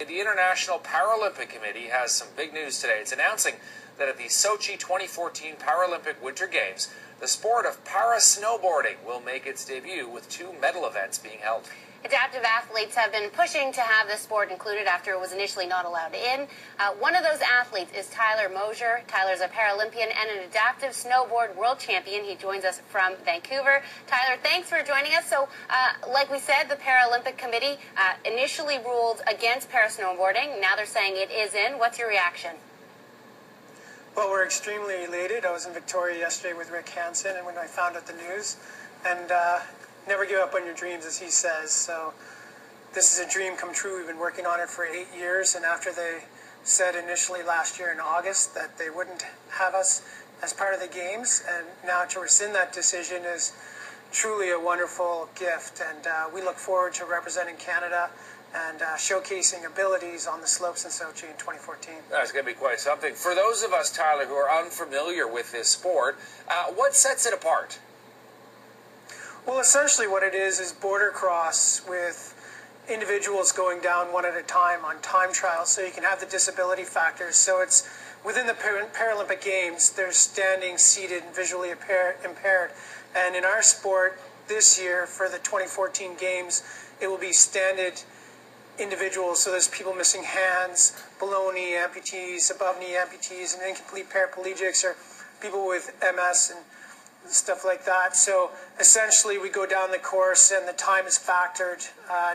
The International Paralympic Committee has some big news today. It's announcing that at the Sochi 2014 Paralympic Winter Games, the sport of para-snowboarding will make its debut with 2 medal events being held. Adaptive athletes have been pushing to have this sport included after it was initially not allowed in. One of those athletes is Tyler Mosier. Tyler's a Paralympian and an adaptive snowboard world champion. He joins us from Vancouver. Tyler, thanks for joining us. So, like we said, the Paralympic Committee initially ruled against para-snowboarding. Now they're saying it is in. What's your reaction? Well, we're extremely elated. I was in Victoria yesterday with Rick Hansen, and when I found out the news, and never give up on your dreams, as he says. So this is a dream come true. We've been working on it for 8 years, and after they said initially last year in August that they wouldn't have us as part of the games, and now to rescind that decision is truly a wonderful gift, and we look forward to representing Canada and showcasing abilities on the slopes in Sochi in 2014. That's going to be quite something. For those of us, Tyler, who are unfamiliar with this sport, what sets it apart? Well, essentially what it is border cross with individuals going down one at a time on time trials, so you can have the disability factors. So it's within the Paralympic Games, there's standing, seated, and visually impaired. And in our sport this year for the 2014 Games, it will be standard individuals. So there's people missing hands, below knee amputees, above knee amputees, and incomplete paraplegics, or people with MS and stuff like that. So essentially we go down the course and the time is factored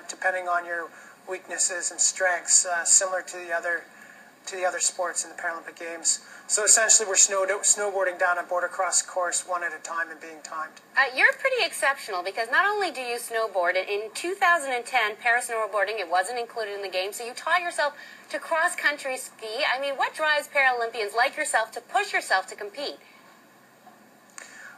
depending on your weaknesses and strengths, similar to the other sports in the Paralympic Games. So essentially we're snowboarding down a border cross course one at a time and being timed. You're pretty exceptional because not only do you snowboard, in 2010 para-snowboarding, it wasn't included in the game, so you taught yourself to cross-country ski. I mean, what drives Paralympians like yourself to push yourself to compete?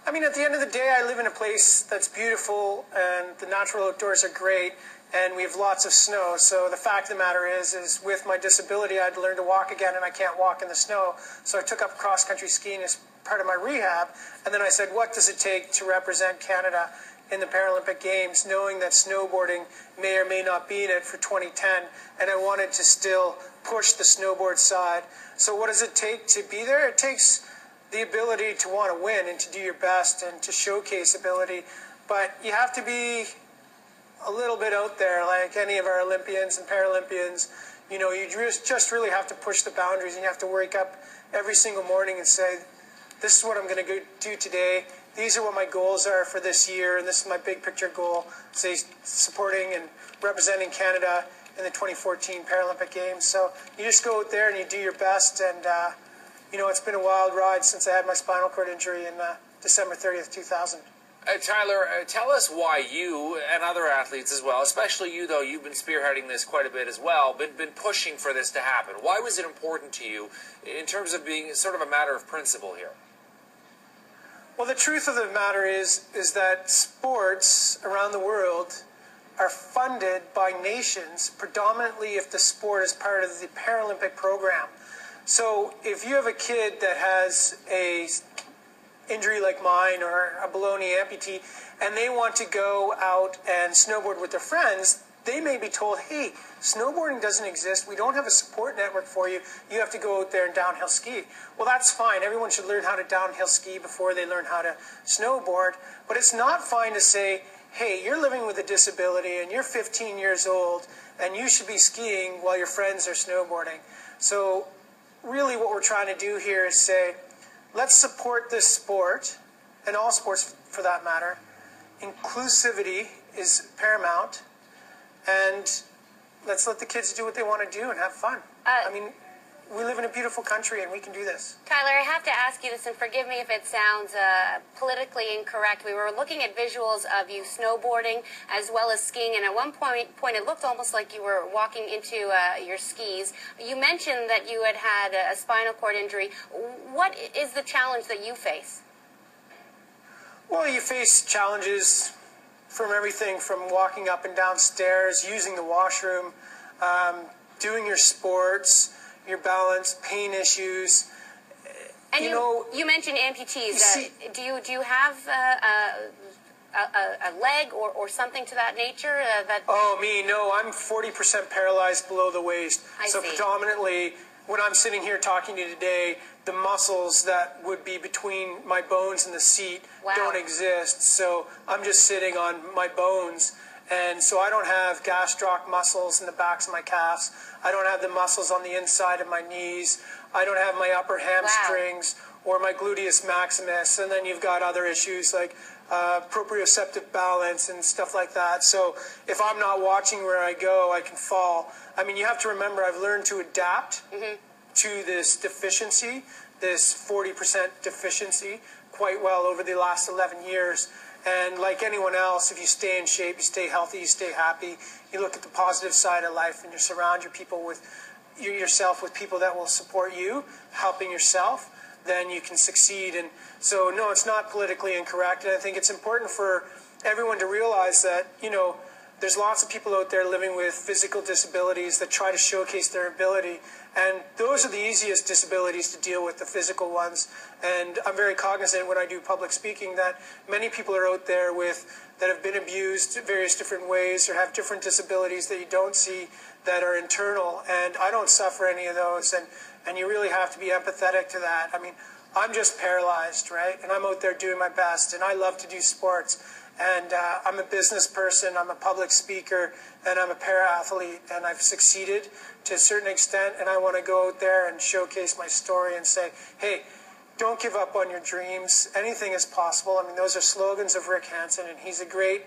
I mean, at the end of the day, I live in a place that's beautiful, and the natural outdoors are great, and we have lots of snow. So the fact of the matter is with my disability, I had to learn to walk again, and I can't walk in the snow. So I took up cross-country skiing as part of my rehab, and then I said, what does it take to represent Canada in the Paralympic Games, knowing that snowboarding may or may not be in it for 2010, and I wanted to still push the snowboard side. So what does it take to be there? It takes the ability to want to win and to do your best and to showcase ability, but you have to be a little bit out there like any of our Olympians and Paralympians. You know, you just really have to push the boundaries, and you have to wake up every single morning and say, this is what I'm going to do today. These are what my goals are for this year, and this is my big picture goal, say supporting and representing Canada in the 2014 Paralympic Games. So you just go out there and you do your best, and you know, it's been a wild ride since I had my spinal cord injury in December 30th, 2000. Tyler, tell us why you and other athletes as well, especially you, though, you've been spearheading this quite a bit as well, been pushing for this to happen. Why was it important to you in terms of being sort of a matter of principle here? Well, the truth of the matter is that sports around the world are funded by nations, predominantly if the sport is part of the Paralympic program. So if you have a kid that has a injury like mine or a below knee amputee, and they want to go out and snowboard with their friends, they may be told, hey, snowboarding doesn't exist. We don't have a support network for you. You have to go out there and downhill ski. Well, that's fine. Everyone should learn how to downhill ski before they learn how to snowboard. But it's not fine to say, hey, you're living with a disability and you're 15 years old and you should be skiing while your friends are snowboarding. So really what we're trying to do here is say, let's support this sport, and all sports for that matter. Inclusivity is paramount, and let's let the kids do what they want to do and have fun. I mean, we live in a beautiful country, and we can do this. Tyler, I have to ask you this, and forgive me if it sounds politically incorrect. We were looking at visuals of you snowboarding as well as skiing, and at one point it looked almost like you were walking into your skis. You mentioned that you had a spinal cord injury. What is the challenge that you face? Well, you face challenges from everything from walking up and down stairs, using the washroom, doing your sports, your balance, pain issues. And you mentioned amputees. Do you have a leg or something to that nature? Oh, me? No, I'm 40% paralyzed below the waist. So predominantly, when I'm sitting here talking to you today, the muscles that would be between my bones and the seat don't exist. So I'm just sitting on my bones. And so I don't have gastroc muscles in the backs of my calves. I don't have the muscles on the inside of my knees. I don't have my upper hamstrings or my gluteus maximus. And then you've got other issues like proprioceptive balance and stuff like that. So if I'm not watching where I go, I can fall. I mean, you have to remember, I've learned to adapt to this deficiency, this 40% deficiency, quite well over the last 11 years. And like anyone else, if you stay in shape, you stay healthy, you stay happy, you look at the positive side of life, and you surround yourself with people that will support you, helping yourself, then you can succeed. And so, no, it's not politically incorrect. And I think it's important for everyone to realize that, you know, there's lots of people out there living with physical disabilities that try to showcase their ability. And those are the easiest disabilities to deal with, the physical ones. And I'm very cognizant when I do public speaking that many people are out there that have been abused various different ways or have different disabilities that you don't see that are internal. And I don't suffer any of those. And you really have to be empathetic to that. I mean, I'm just paralyzed, right? And I'm out there doing my best. And I love to do sports. And I'm a business person, I'm a public speaker, and I'm a para-athlete, and I've succeeded to a certain extent, and I want to go out there and showcase my story and say, hey, don't give up on your dreams. Anything is possible. I mean, those are slogans of Rick Hansen, and he's a great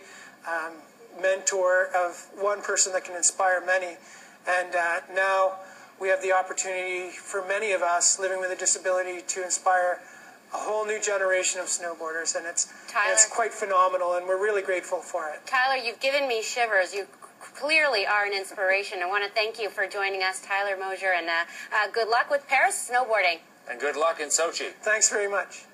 mentor of one person that can inspire many. And now we have the opportunity for many of us living with a disability to inspire a whole new generation of snowboarders, and it's quite phenomenal, and we're really grateful for it. Tyler, you've given me shivers. You clearly are an inspiration. I want to thank you for joining us, Tyler Mosier, and good luck with Paris snowboarding. And good luck in Sochi. Thanks very much.